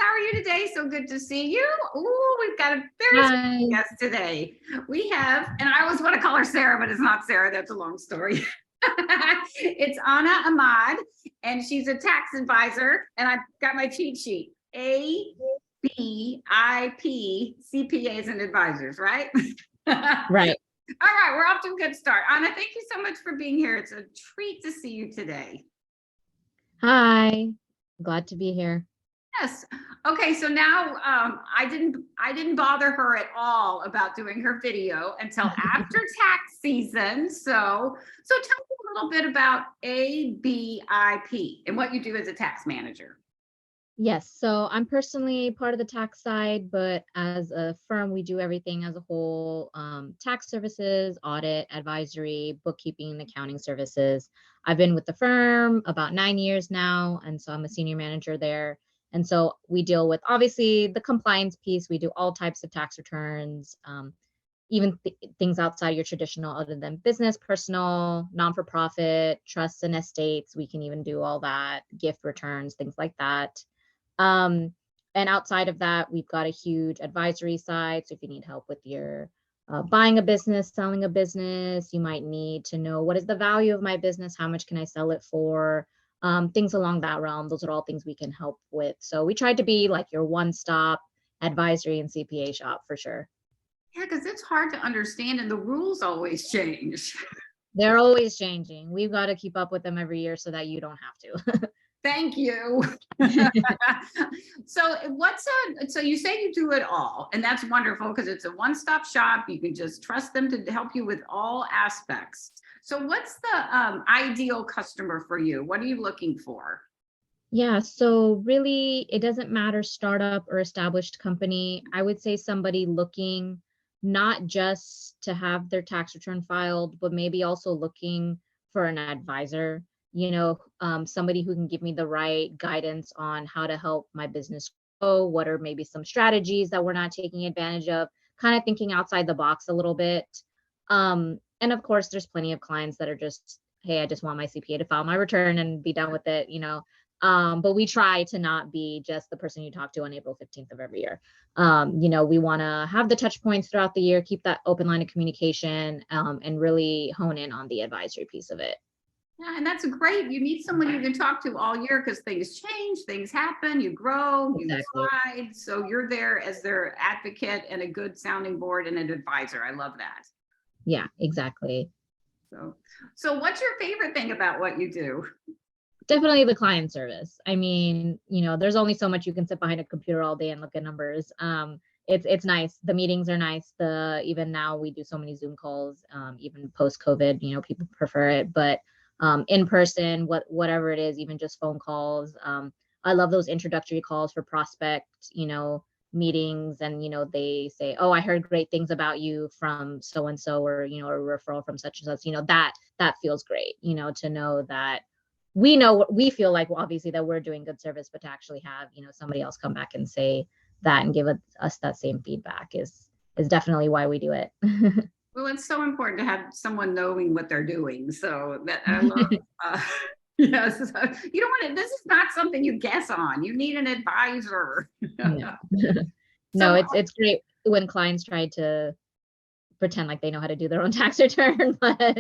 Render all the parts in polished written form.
how are you today? So good to see you. Ooh, we've got a very special guest today. We have, and I always want to call her Sarah, but it's not Sarah. That's a long story. It's Ahmed, and she's a tax advisor. And I've got my cheat sheet. ABIP, CPAs and advisors, right? Right. All right, we're off to a good start. Anna, thank you so much for being here. It's a treat to see you today. Hi, glad to be here. Yes. Okay, so now I didn't bother her at all about doing her video until after tax season. So tell me a little bit about ABIP and what you do as a tax manager. Yes, so I'm personally part of the tax side, but as a firm, we do everything as a whole, tax services, audit, advisory, bookkeeping, and accounting services. I've been with the firm about 9 years now, and so I'm a senior manager there. And so we deal with, obviously, the compliance piece. We do all types of tax returns, even things outside your traditional, other than business, personal, non-for-profit, trusts and estates. We can even do all that, gift returns, things like that. And outside of that, we've got a huge advisory side. So if you need help with your buying a business, selling a business, you might need to know, what is the value of my business? How much can I sell it for? Things along that realm. Those are all things we can help with. So we tried to be like your one-stop advisory and CPA shop for sure. Yeah, because it's hard to understand and the rules always change. They're always changing. We've got to keep up with them every year so that you don't have to. Thank you. So you say you do it all, and that's wonderful because it's a one-stop shop. You can just trust them to help you with all aspects. So what's the ideal customer for you? What are you looking for? Yeah, so really, it doesn't matter startup or established company. I would say somebody looking not just to have their tax return filed, but maybe also looking for an advisor, somebody who can give me the right guidance on how to help my business grow. What are maybe some strategies that we're not taking advantage of, kind of thinking outside the box a little bit. And of course, there's plenty of clients that are just, hey, I just want my CPA to file my return and be done with it, but we try to not be just the person you talk to on April 15th of every year. We want to have the touch points throughout the year, keep that open line of communication, and really hone in on the advisory piece of it. Yeah, and that's great. You need someone you can talk to all year because things change, things happen, you grow, you slide. So you're there as their advocate and a good sounding board and an advisor. I love that. Yeah, exactly. So what's your favorite thing about what you do? Definitely the client service. I mean, there's only so much you can sit behind a computer all day and look at numbers. It's nice. The meetings are nice. Even now we do so many Zoom calls, even post-COVID, people prefer it, but in person, whatever it is, even just phone calls. I love those introductory calls for prospect, meetings, and they say, oh, I heard great things about you from so and so, or a referral from such and such. That feels great, to know that we feel like, well, obviously, that we're doing good service, but to actually have somebody else come back and say that and give us that same feedback is definitely why we do it. Well, it's so important to have someone knowing what they're doing. So that I love. Yes, you don't want to. This is not something you guess on. You need an advisor. No, no, it's great when clients try to pretend like they know how to do their own tax return, but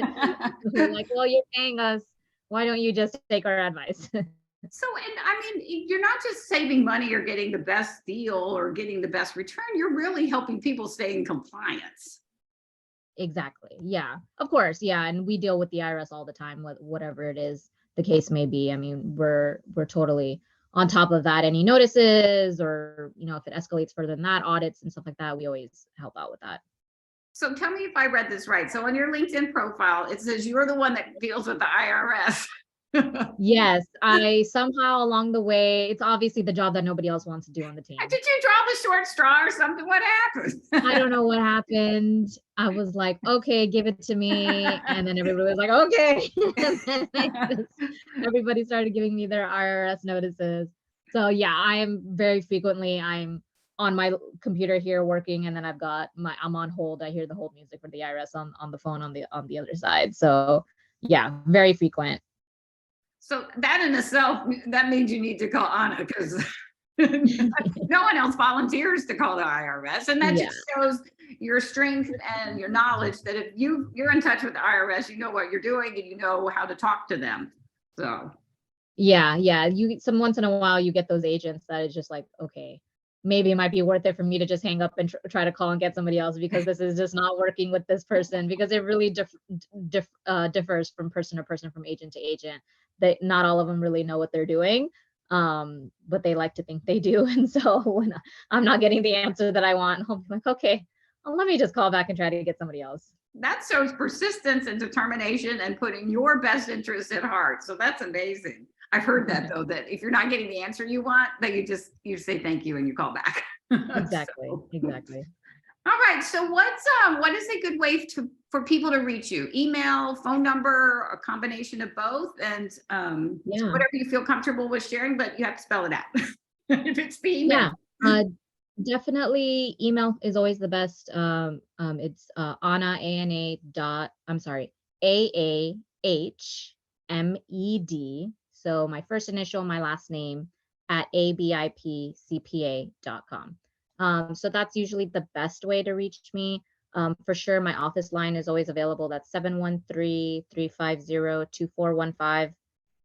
we're like, well, you're paying us. Why don't you just take our advice? So, and I mean, you're not just saving money or getting the best deal or getting the best return. You're really helping people stay in compliance. Exactly. Yeah, of course. Yeah. And we deal with the IRS all the time, whatever it is the case may be. I mean, we're totally on top of that. Any notices or, if it escalates further than that, audits and stuff like that, we always help out with that. So tell me if I read this right. So on your LinkedIn profile, it says you're the one that deals with the IRS. Yes, I somehow along the way, it's obviously the job that nobody else wants to do on the team. Did you draw the short straw or something? What happened? I don't know what happened. I was like, okay, give it to me. And then everybody was like, okay. And then everybody started giving me their IRS notices. So yeah, I'm on my computer here working, and then I'm on hold. I hear the hold music for the IRS on the phone on the other side. So yeah, very frequent. So that in itself, that means you need to call Anna because No one else volunteers to call the IRS, and that Yeah. just shows your strength and your knowledge that if you're in touch with the IRS, you know what you're doing and you know how to talk to them. So Yeah, yeah. Some once in a while you get those agents that is just like, okay, maybe it might be worth it for me to just hang up and try to call and get somebody else because this is just not working with this person because it really differs from person to person, from agent to agent. That not all of them really know what they're doing, but they like to think they do. And so when I'm not getting the answer that I want, I'm like, okay, well, let me just call back and try to get somebody else. that shows persistence and determination and putting your best interests at heart. So that's amazing. I've heard that though, that if you're not getting the answer you want, that you say thank you and you call back. Exactly, So, exactly. all right. So what is a good way for people to reach you? Email, phone number, a combination of both, and Yeah. whatever you feel comfortable with sharing, but you have to spell it out. If it's the email. Yeah. Definitely email is always the best. It's Anna, A-N-A dot, I'm sorry, A-A-H-M-E-D. So my first initial, my last name at abipcpa.com. So that's usually the best way to reach me. For sure, my office line is always available. That's 713-350-2415.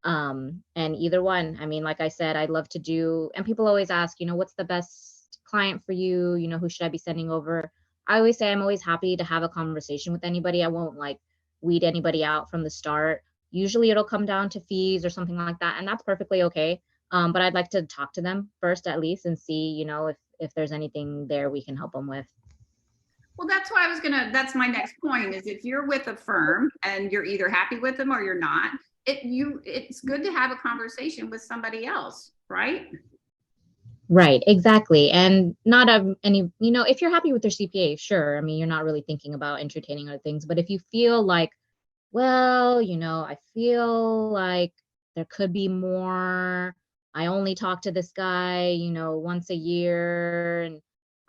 And either one, I mean, like I said, I'd love to do, and people always ask, what's the best client for you? Who should I be sending over? I always say I'm always happy to have a conversation with anybody. I won't like weed anybody out from the start. Usually it'll come down to fees or something like that, and that's perfectly okay. But I'd like to talk to them first at least and see, if there's anything there we can help them with. Well, that's my next point is if you're with a firm and you're either happy with them or you're not, it's good to have a conversation with somebody else, right? Right, exactly. And not any, if you're happy with your CPA, sure. I mean, you're not really thinking about entertaining other things. But if you feel like, well, I feel like there could be more. I only talk to this guy, once a year, and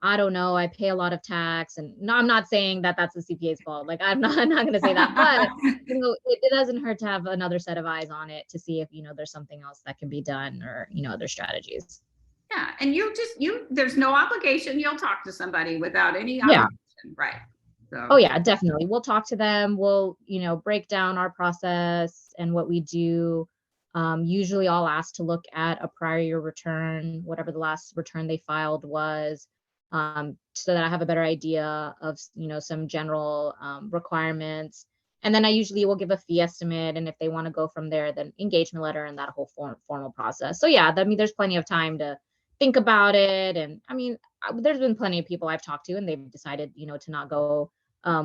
I don't know, I pay a lot of tax. And no, I'm not saying that that's the CPA's fault. Like, I'm not going to say that, but it doesn't hurt to have another set of eyes on it to see if, there's something else that can be done or, other strategies. Yeah, and there's no obligation. You'll talk to somebody without any Yeah. obligation, right? So. Oh yeah, definitely. We'll talk to them. We'll, break down our process and what we do. Usually I'll ask to look at a prior year return, whatever the last return they filed was, so that I have a better idea of, some general requirements. And then I usually will give a fee estimate. And if they want to go from there, then engagement letter and that whole formal process. So yeah, I mean, there's plenty of time to think about it. And I mean, there's been plenty of people I've talked to and they've decided, to not go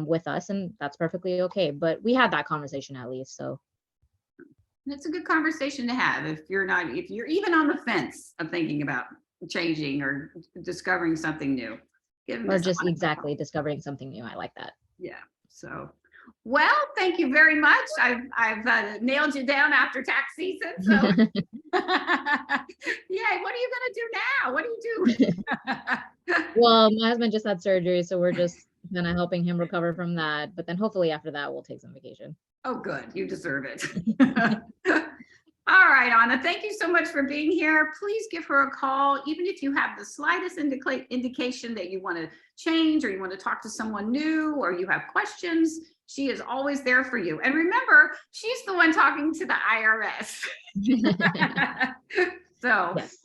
with us, and that's perfectly okay. But we had that conversation at least. So it's a good conversation to have if you're even on the fence of thinking about changing or discovering something new. Or just exactly discovering something new. I like that. Yeah. So, well, thank you very much. I've nailed you down after tax season. So, yeah. What are you gonna do now? What do you do? Well, my husband just had surgery, so we're just kind of helping him recover from that. But then hopefully after that, we'll take some vacation. Oh, good. You deserve it. All right, Anna, thank you so much for being here. Please give her a call, even if you have the slightest indication that you want to change or you want to talk to someone new or you have questions. She is always there for you. And remember, she's the one talking to the IRS. So yes.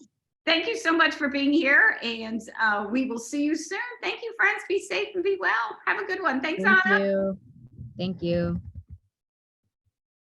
Thank you so much for being here, and we will see you soon. Thank you, friends. Be safe and be well. Have a good one. Thanks, Anna. Thank you. Thank you.